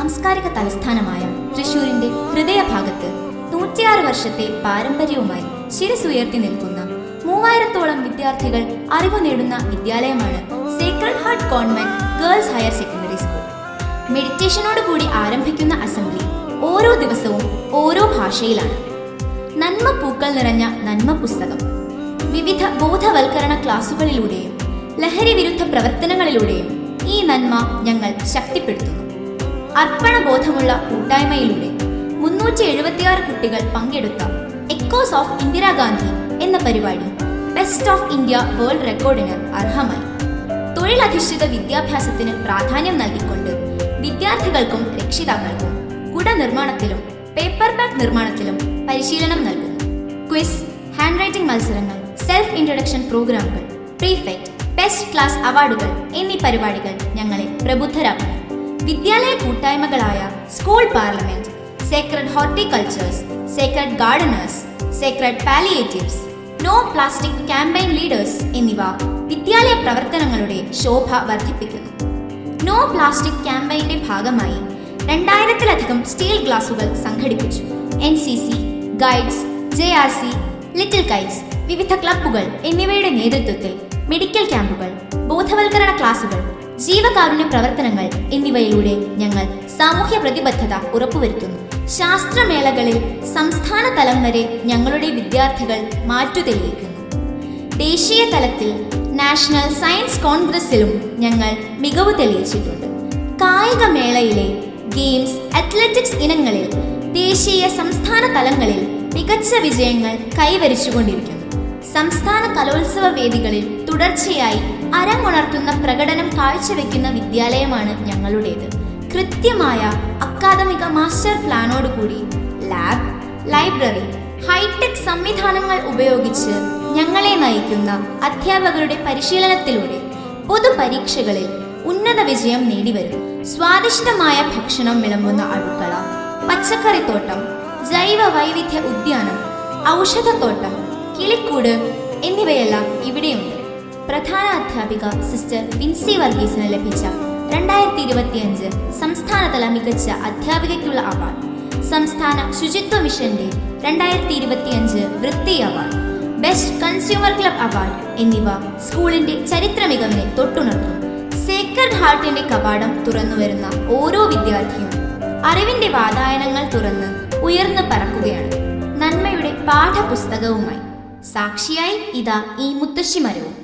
സാംസ്കാരിക തലസ്ഥാനമായ തൃശൂരിന്റെ ഹൃദയഭാഗത്ത് 106 വർഷത്തെ പാരമ്പര്യവുമായി ശിരസുയർത്തി നിൽക്കുന്ന 3000-ഓളം വിദ്യാർത്ഥികൾ അറിവ് നേടുന്ന വിദ്യാലയമാണ് sacred heart convent girls higher secondary school. മെഡിറ്റേഷനോട് കൂടി ആരംഭിക്കുന്ന അസംബ്ലി ഓരോ ദിവസവും ഓരോ ഭാഷയിലാണ്. നന്മ പൂക്കൾ നിറഞ്ഞ നന്മ പുസ്തകം വിവിധ ബോധവൽക്കരണ ക്ലാസുകളിലൂടെയും ലഹരി വിരുദ്ധ പ്രവർത്തനങ്ങളിലൂടെയും ഈ നന്മ ഞങ്ങൾ ശക്തിപ്പെടുത്തുന്നു. അർപ്പണബോധമുള്ള കൂട്ടായ്മയിലൂടെ 376 കുട്ടികൾ പങ്കെടുത്ത എക്കോസ് ഓഫ് ഇന്ദിരാഗാന്ധി എന്ന പരിപാടി ബെസ്റ്റ് ഓഫ് ഇന്ത്യ വേൾഡ് റെക്കോർഡിന് അർഹമായി. തൊഴിലധിഷ്ഠിത വിദ്യാഭ്യാസത്തിന് പ്രാധാന്യം നൽകിക്കൊണ്ട് വിദ്യാർത്ഥികൾക്കും രക്ഷിതാക്കൾക്കും കുട നിർമ്മാണത്തിലും പേപ്പർ ബാഗ് നിർമ്മാണത്തിലും പരിശീലനം നൽകുന്നു. ക്വിസ്, ഹാൻഡ് റൈറ്റിംഗ് മത്സരങ്ങൾ, സെൽഫ് ഇൻട്രൊഡക്ഷൻ പ്രോഗ്രാമുകൾ, പ്രീഫെക്ട്, ബെസ്റ്റ് ക്ലാസ് അവാർഡുകൾ എന്നീ പരിപാടികൾ ഞങ്ങളെ പ്രബുദ്ധരാക്കുന്നു. വിദ്യാലയ കൂട്ടായ്മകളായ school parliament, sacred horticultures, sacred gardeners, sacred palliatives, no plastic campaign leaders എന്നിവ വിദ്യാലയ പ്രവർത്തനങ്ങളുടെ ശോഭ വർദ്ധിപ്പിക്കുന്നു. നോ പ്ലാസ്റ്റിക് ക്യാമ്പയിന്റെ ഭാഗമായി 2000-ലധികം സ്റ്റീൽ ഗ്ലാസുകൾ സംഘടിപ്പിച്ചു. NCC, guides, JRC, little Kites, വിവിധ ക്ലബ്ബുകൾ എന്നിവയുടെ നേതൃത്വത്തിൽ മെഡിക്കൽ ക്യാമ്പുകൾ, ബോധവൽക്കരണ ക്ലാസുകൾ, ജീവകാരുണ്യ പ്രവർത്തനങ്ങൾ എന്നിവയിലൂടെ ഞങ്ങൾ സാമൂഹ്യ പ്രതിബദ്ധത ഉറപ്പുവരുത്തുന്നു. ശാസ്ത്രമേളകളിൽ സംസ്ഥാന തലം വരെ ഞങ്ങളുടെ വിദ്യാർത്ഥികൾ മാറ്റുതെളിയിക്കുന്നു. ദേശീയ തലത്തിൽ നാഷണൽ സയൻസ് കോൺഗ്രസിലും ഞങ്ങൾ മികവ് തെളിയിച്ചിട്ടുണ്ട്. കായികമേളയിലെ ഗെയിംസ്, അത്ലറ്റിക്സ് ഇനങ്ങളിൽ ദേശീയ സംസ്ഥാന തലങ്ങളിൽ മികച്ച വിജയങ്ങൾ കൈവരിച്ചുകൊണ്ടിരിക്കുന്നു. സംസ്ഥാന കലോത്സവ വേദികളിൽ തുടർച്ചയായി അരങ്ങുണർത്തുന്ന പ്രകടനം കാഴ്ചവെക്കുന്ന വിദ്യാലയമാണ് ഞങ്ങളുടേത്. കൃത്യമായ അക്കാദമിക മാസ്റ്റർ പ്ലാനോടുകൂടി ലാബ്, ലൈബ്രറി, ഹൈടെക് സംവിധാനങ്ങൾ ഉപയോഗിച്ച് ഞങ്ങളെ നയിക്കുന്ന അധ്യാപകരുടെ പരിശീലനത്തിലൂടെ പൊതുപരീക്ഷകളിൽ ഉന്നത വിജയം നേടിവരുന്നു. സ്വാദിഷ്ടമായ ഭക്ഷണം വിളമ്പുന്ന അടുക്കള, പച്ചക്കറിത്തോട്ടം, ജൈവ വൈവിധ്യ ഉദ്യാനം, ഔഷധത്തോട്ടം, കിളിക്കൂട് എന്നിവയെല്ലാം ഇവിടെയുണ്ട്. പ്രധാന അധ്യാപിക സിസ്റ്റർ വിൻസി വർഗീസിന് ലഭിച്ച 2025 സംസ്ഥാനതല മികച്ച അധ്യാപികയ്ക്കുള്ള അവാർഡ്, സംസ്ഥാന ശുചിത്വ മിഷന്റെ 2025 വൃത്തി award, best consumer club award എന്നിവ സ്കൂളിന്റെ ചരിത്ര മികവിനെ തൊട്ടുണർത്തുന്നു. സേക്രഡ് ഹാർട്ടിന്റെ കവാടം തുറന്നു വരുന്ന ഓരോ വിദ്യാർത്ഥിയും അറിവിന്റെ വാതായനങ്ങൾ തുറന്ന് ഉയർന്നു പറക്കുകയാണ്. നന്മയുടെ പാഠപുസ്തകവുമായി സാക്ഷിയായി ഇതാ ഈ മുത്തശ്ശി മരവും.